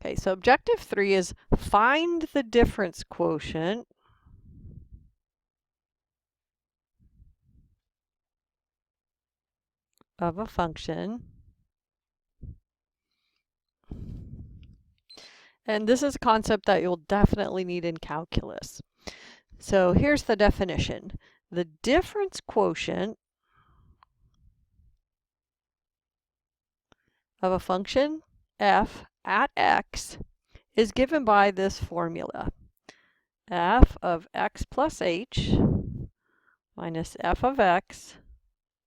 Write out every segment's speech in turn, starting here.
Okay, so objective 3 is find the difference quotient of a function. And this is a concept that you'll definitely need in calculus. So here's the definition. The difference quotient of a function f at x is given by this formula. F of x plus h minus f of x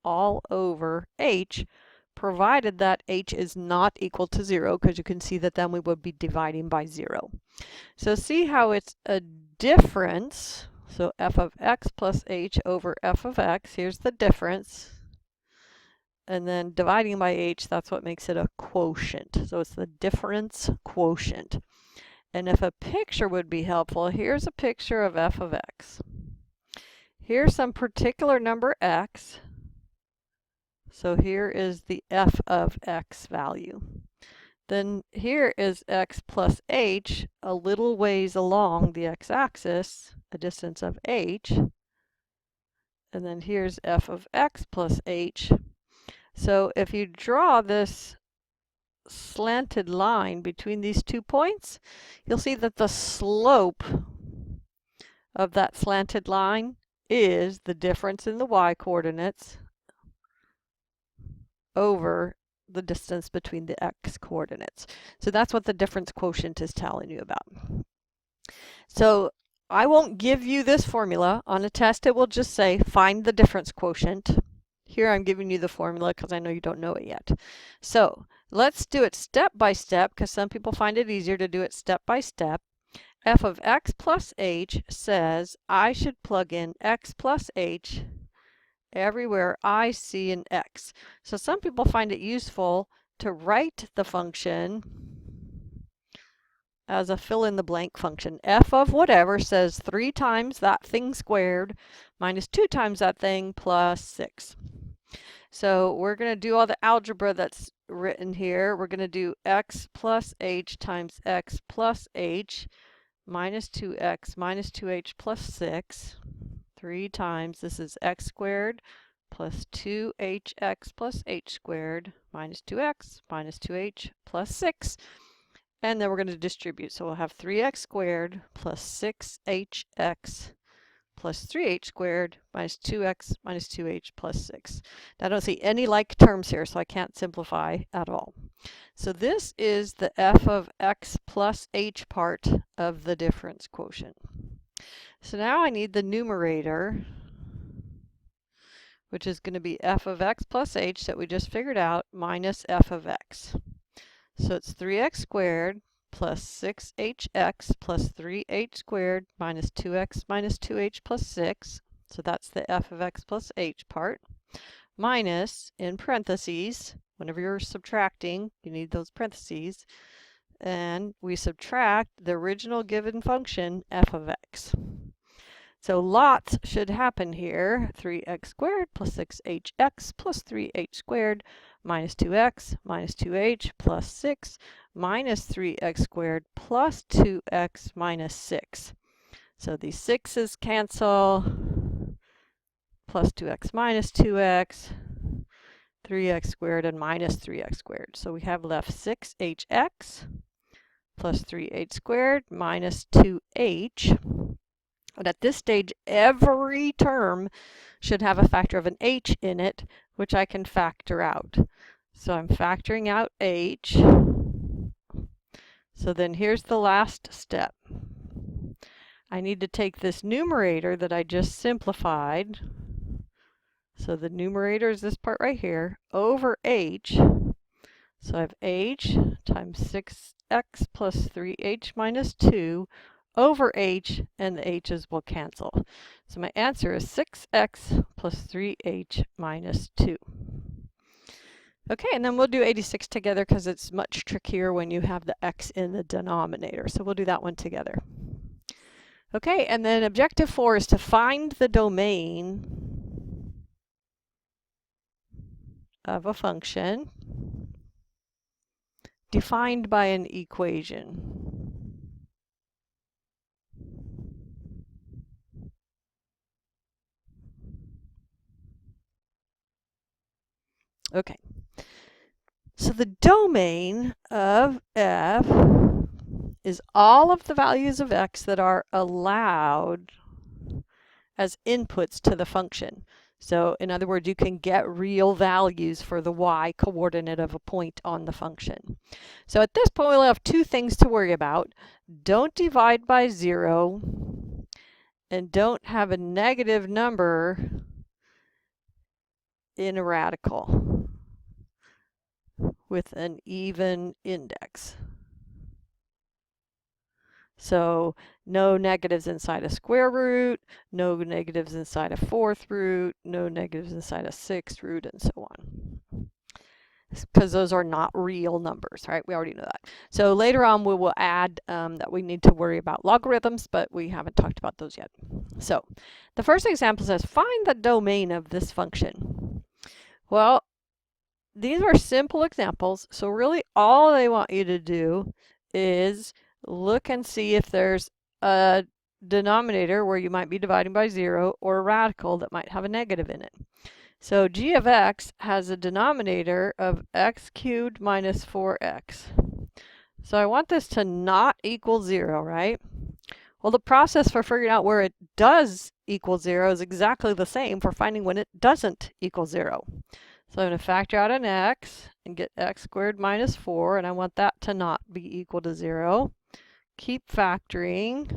all over h, provided that h is not equal to 0, because you can see that then we would be dividing by 0. So see how it's a difference. So f of x plus h over f of x, here's the difference. And then dividing by h, that's what makes it a quotient. So it's the difference quotient. And if a picture would be helpful, here's a picture of f of x. Here's some particular number x. So here is the f of x value. Then here is x plus h, a little ways along the x-axis, a distance of h. And then here's f of x plus h. So if you draw this slanted line between these 2 points, you'll see that the slope of that slanted line is the difference in the y-coordinates over the distance between the x-coordinates. So that's what the difference quotient is telling you about. So I won't give you this formula. On a test, it will just say, find the difference quotient. Here I'm giving you the formula because I know you don't know it yet. So let's do it step by step, because some people find it easier to do it step by step. F of x plus h says I should plug in x plus h everywhere I see an x. So some people find it useful to write the function as a fill-in-the-blank function. F of whatever says 3 times that thing squared minus 2 times that thing plus 6. So we're going to do all the algebra that's written here. We're going to do x plus h times x plus h minus 2x minus 2h plus 6. 3 times, this is x squared plus 2hx plus h squared minus 2x minus 2h plus 6. And then we're going to distribute. So we'll have 3x squared plus 6hx plus 3h squared minus 2x minus 2h plus 6. Now I don't see any like terms here, so I can't simplify at all. So this is the f of x plus h part of the difference quotient. So now I need the numerator, which is going to be f of x plus h that we just figured out, minus f of x. So it's 3x squared plus 6hx plus 3h squared minus 2x minus 2h plus 6. So that's the f of x plus h part, minus, in parentheses, whenever you're subtracting, you need those parentheses, and we subtract the original given function, f of x. So lots should happen here. 3x squared plus 6hx plus 3h squared minus 2x minus 2h plus 6 minus 3x squared plus 2x minus 6. So these 6's cancel, plus 2x minus 2x, 3x squared, and minus 3x squared. So we have left 6hx plus 3h squared minus 2h. But at this stage, every term should have a factor of an h in it, which I can factor out. So I'm factoring out h. So then here's the last step. I need to take this numerator that I just simplified. So the numerator is this part right here, over h. So I have h times 6x plus 3h minus 2 over h, and the h's will cancel. So my answer is 6x plus 3h minus 2. Okay, and then we'll do 86 together because it's much trickier when you have the x in the denominator. So we'll do that one together. Okay, and then objective 4 is to find the domain of a function defined by an equation. Okay, so the domain of f is all of the values of x that are allowed as inputs to the function. So in other words, you can get real values for the y coordinate of a point on the function. So at this point, we'll have two things to worry about. Don't divide by 0, and don't have a negative number in a radical with an even index. So no negatives inside a square root, no negatives inside a fourth root, no negatives inside a sixth root, and so on. Because those are not real numbers, right? We already know that. So later on we will add that we need to worry about logarithms, but we haven't talked about those yet. So the first example says, find the domain of this function. Well, these are simple examples, so really all they want you to do is look and see if there's a denominator where you might be dividing by 0 or a radical that might have a negative in it. So g of x has a denominator of x cubed minus 4x. So I want this to not equal 0, right? Well, the process for figuring out where it does equal 0 is exactly the same for finding when it doesn't equal 0. So I'm going to factor out an x and get x squared minus 4, and I want that to not be equal to 0. Keep factoring.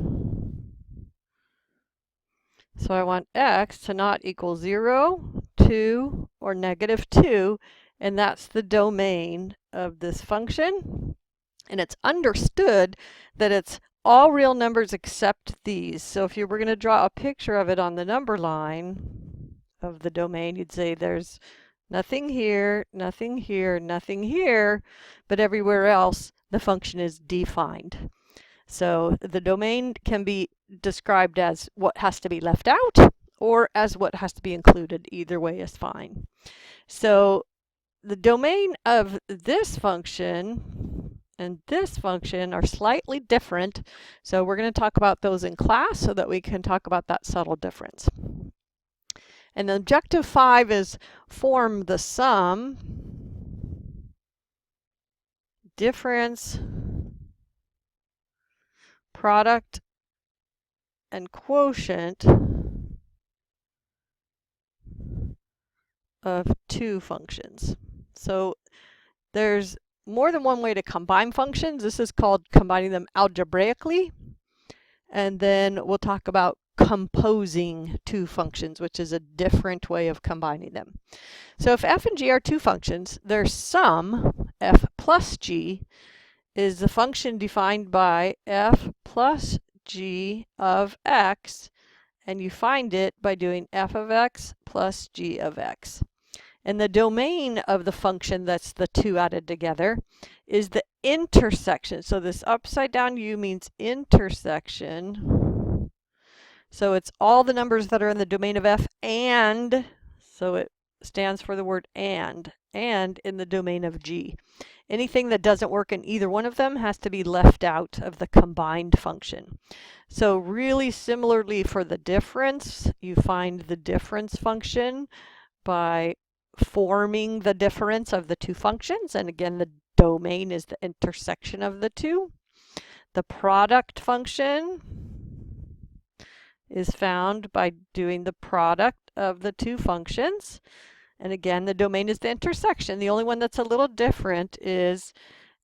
So I want x to not equal 0, 2, or negative 2, and that's the domain of this function. And it's understood that it's all real numbers except these. So if you were going to draw a picture of it on the number line of the domain, you'd say there's nothing here, nothing here, nothing here, but everywhere else the function is defined. So the domain can be described as what has to be left out or as what has to be included. Either way is fine. So the domain of this function and this function are slightly different. So we're going to talk about those in class so that we can talk about that subtle difference. And the objective 5 is form the sum, difference, product, and quotient of two functions. So there's more than one way to combine functions. This is called combining them algebraically. And then we'll talk about composing two functions, which is a different way of combining them. So if f and g are two functions, their sum, f plus g, is the function defined by f plus g of x, and you find it by doing f of x plus g of x. And the domain of the function, that's the two added together, is the intersection. So this upside down u means intersection. So it's all the numbers that are in the domain of f, and, so it stands for the word and in the domain of g. Anything that doesn't work in either one of them has to be left out of the combined function. So really similarly for the difference, you find the difference function by forming the difference of the two functions, and again the domain is the intersection of the two. The product function is found by doing the product of the two functions, and again the domain is the intersection. The only one that's a little different is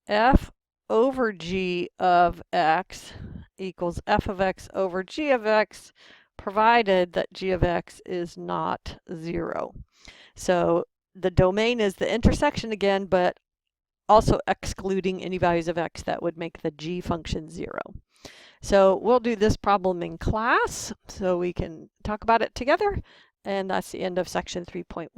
f over g of x equals f of x over g of x, provided that g of x is not 0. So the domain is the intersection again, but also excluding any values of x that would make the g function 0. So we'll do this problem in class so we can talk about it together, and that's the end of section 3.1.